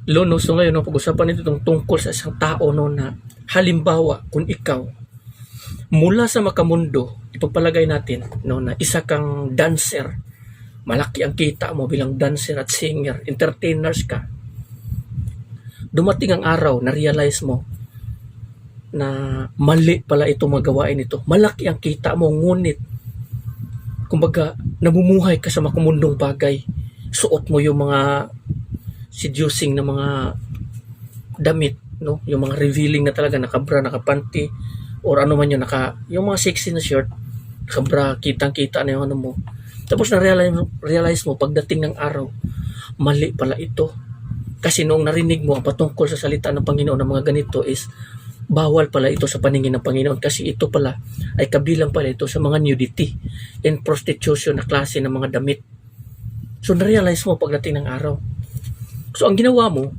Lono, so ngayon, no, pag-usapan nito itong tungkol sa isang tao no, na halimbawa kung ikaw mula sa makamundo, ipagpalagay natin no, na isa kang dancer, malaki ang kita mo bilang dancer at singer, entertainers ka. Dumating ang araw na realize mo na mali pala ito magawain ito. Malaki ang kita mo, ngunit kumbaga namumuhay ka sa makamundong bagay. Suot mo yung mga seducing na mga damit, no? Yung mga revealing na talaga, nakabra, nakapanty, or ano man yun, yung mga sexy na shirt, nakabra, kitang-kita na yung ano mo. Tapos na-realize mo, pagdating ng araw, mali pala ito. Kasi noong narinig mo ang patungkol sa salita ng Panginoon ng mga ganito is, bawal pala ito sa paningin ng Panginoon kasi ito pala ay kabilang pala ito sa mga nudity and prostitution na klase ng mga damit. So na-realize mo pagdating ng araw. So ang ginawa mo,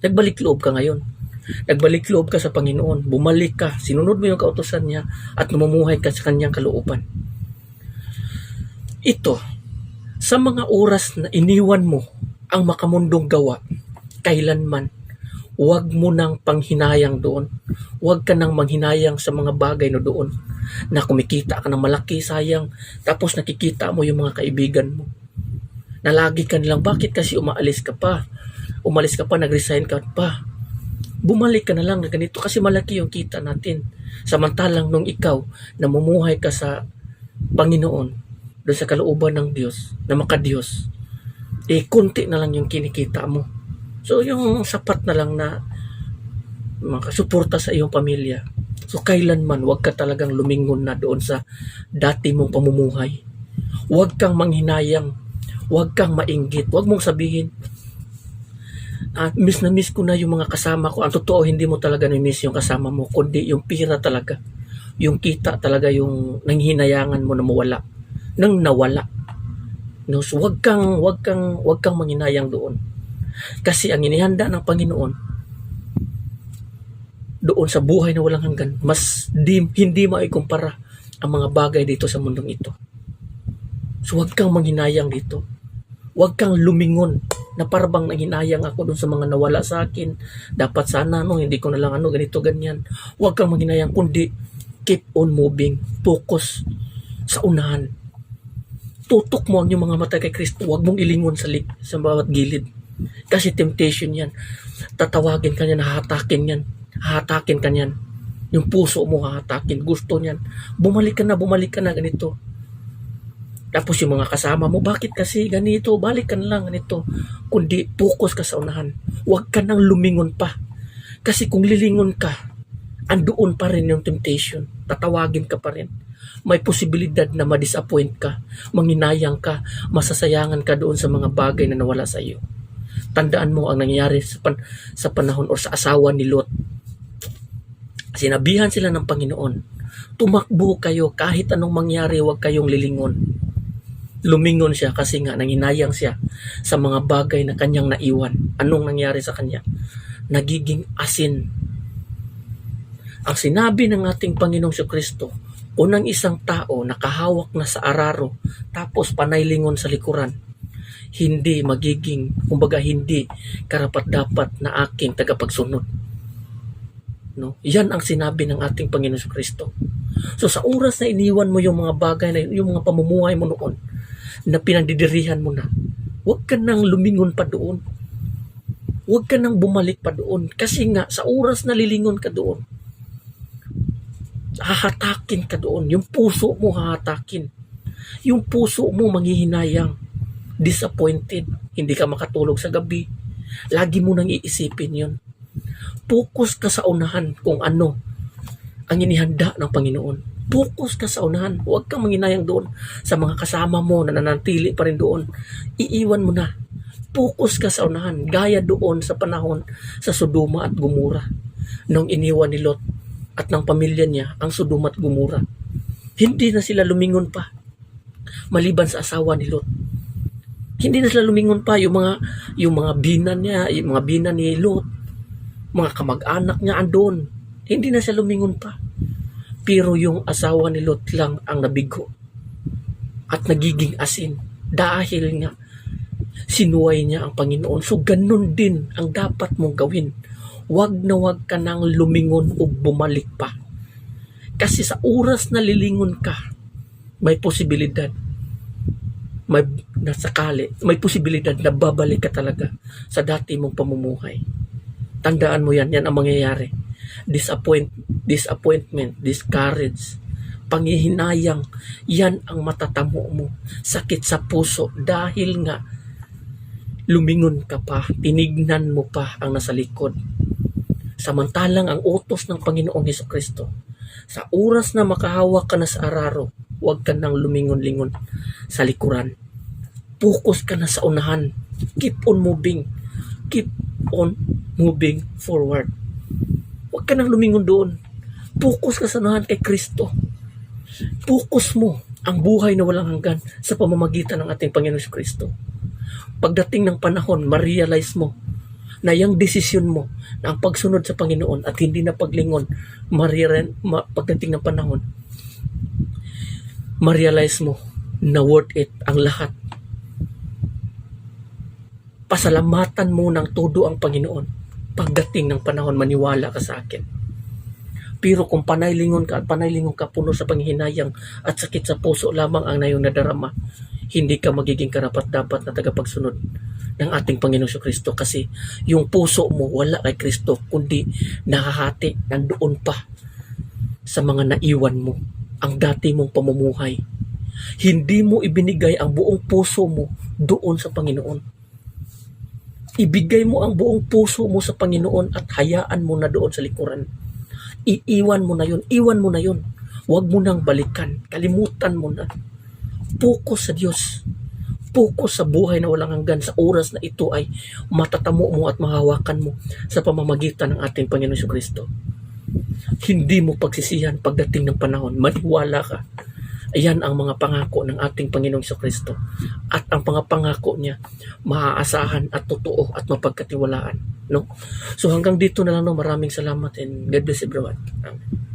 nagbalik loob ka ngayon. Nagbalik loob ka sa Panginoon. Bumalik ka. Sinunod mo yung kautusan niya at namumuhay ka sa kanyang kalooban. Ito, sa mga oras na iniwan mo ang makamundong gawa, kailanman, huwag mo nang panghinayang doon. Huwag ka nang manghinayang sa mga bagay na doon na kumikita ka ng malaki, sayang. Tapos nakikita mo yung mga kaibigan mo. Na lagi ka nilang, bakit kasi umalis ka pa? Umalis ka pa, nag-resign ka pa. Bumalik ka na lang na ganito kasi malaki yung kita natin. Samantalang nung ikaw, namumuhay ka sa Panginoon, doon sa kalooban ng Diyos, na makadiyos, konti na lang yung kinikita mo. So yung sapat na lang na makasuporta sa iyong pamilya. So kailanman, huwag ka talagang lumingon na doon sa dati mong pamumuhay. Huwag kang manghinayang. Huwag kang mainggit. Huwag mong sabihin, miss na miss ko na yung mga kasama ko. Ang totoo, hindi mo talaga na-miss yung kasama mo, kundi yung pira talaga. Yung kita talaga yung nanghinayangan mo na mawala. Nang nawala. No, so huwag kang manghinayang doon. Kasi ang inihanda ng Panginoon doon sa buhay na walang hanggan, hindi maikumpara ang mga bagay dito sa mundong ito. So huwag kang manghinayang dito. Huwag kang lumingon na parang nanghinayang ako doon sa mga nawala sa akin. Dapat sana, no, hindi ko na lang ganito, ganyan. Huwag kang manghinayang, kundi keep on moving. Focus sa unahan. Tutok mo ang iyong mga mata kay Kristo. Huwag mong ilingon sa bawat gilid. Kasi temptation yan. Tatawagin ka niyan, hahatakin ka niyan. Yung puso mo hahatakin, gusto niyan. Bumalik ka na, ganito. Tapos yung mga kasama mo, bakit kasi ganito? Balik ka na lang ganito. Kundi focus ka sa unahan. Huwag ka nang lumingon pa. Kasi kung lilingon ka, andoon pa rin yung temptation. Tatawagin ka pa rin. May posibilidad na ma-disappoint ka, manginayang ka, masasayangan ka doon sa mga bagay na nawala sa iyo. Tandaan mo ang nangyari sa panahon o sa asawa ni Lot. Sinabihan sila ng Panginoon, tumakbo kayo kahit anong mangyari, huwag kayong lilingon. Lumingon siya kasi nga nanginayang siya sa mga bagay na kanyang naiwan. Anong nangyari sa kanya? Nagiging asin. Ang sinabi ng ating Panginoong Kristo, unang isang tao nakahawak na sa araro tapos panaylingon sa likuran, hindi magiging, kumbaga hindi karapat-dapat na aking tagapagsunod. No? Yan ang sinabi ng ating Panginoong Kristo. So sa oras na iniwan mo yung mga bagay, na yung mga pamumuhay mo noon, na pinagdidirihan mo na, huwag ka nang lumingon pa doon. Huwag ka nang bumalik pa doon. Kasi nga, sa oras na lilingon ka doon, hahatakin ka doon. Yung puso mo hahatakin. Yung puso mo manghihinayang. Disappointed. Hindi ka makatulog sa gabi. Lagi mo nang iisipin yun. Focus ka sa unahan kung ano ang inihanda ng Panginoon. Focus ka sa unahan. Huwag kang manghinayang doon sa mga kasama mo na nanatili pa rin doon. Iiwan mo na. Focus ka sa unahan. Gaya doon sa panahon sa Sodoma at Gomora. Nung iniwan ni Lot at ng pamilya niya ang Sodoma at Gomora. Hindi na sila lumingon pa. Maliban sa asawa ni Lot. Hindi na sila lumingon pa yung mga binan niya, yung mga binan ni Lot, mga kamag-anak niya andon. Hindi na siya lumingon pa. Pero yung asawa ni Lot lang ang nabigo at nagiging asin dahil nga Sinuway niya ang Panginoon. So ganun din ang dapat mong gawin. Wag na wag ka nang lumingon o bumalik pa. Kasi sa oras na lilingon ka, may posibilidad, may posibilidad na babalik ka talaga sa dati mong pamumuhay. Tandaan mo yan ang mangyayari. Disappointment, discourage, panghihinayang, yan ang matatamo mo. Sakit sa puso dahil nga lumingon ka pa, tinignan mo pa ang nasa likod. Samantalang ang utos ng Panginoong Hesukristo, sa oras na makahawak ka na sa araro, huwag ka nang lumingon-lingon sa likuran. Focus ka na sa unahan. Keep on moving. Keep on moving forward. Huwag ka nang lumingon doon. Focus ka sa unahan kay Kristo. Focus mo ang buhay na walang hanggan sa pamamagitan ng ating Panginoong Kristo. Pagdating ng panahon, ma-realize mo na yung desisyon mo na ang pagsunod sa Panginoon at hindi na paglingon, pagdating ng panahon, ma-realize mo na worth it ang lahat. Pasalamatan mo ng todo ang Panginoon. Pagdating ng panahon, maniwala ka sa akin. Pero kung panaylingon ka puno sa panghihinayang at sakit sa puso lamang ang nayong nadarama, hindi ka magiging karapat-dapat na tagapagsunod ng ating Panginoong Kristo, kasi yung puso mo wala kay Kristo, kundi nakahati nandoon pa sa mga naiwan mo, ang dati mong pamumuhay. Hindi mo ibinigay ang buong puso mo doon sa Panginoon. Ibigay mo ang buong puso mo sa Panginoon at hayaan mo na doon sa likuran. Iwan mo na yun. Huwag mo nang balikan. Kalimutan mo na. Focus sa Diyos. Focus sa buhay na walang hanggan. Sa oras na ito ay matatamo mo at mahawakan mo sa pamamagitan ng ating Panginoon Kristo. Hindi mo pagsisihan pagdating ng panahon. Maniwala ka. Ayan ang mga pangako ng ating Panginoong Kristo. At ang mga pangako niya, maaasahan at totoo at mapagkatiwalaan. No? So hanggang dito na lang. No? Maraming salamat and God bless everyone. Amen.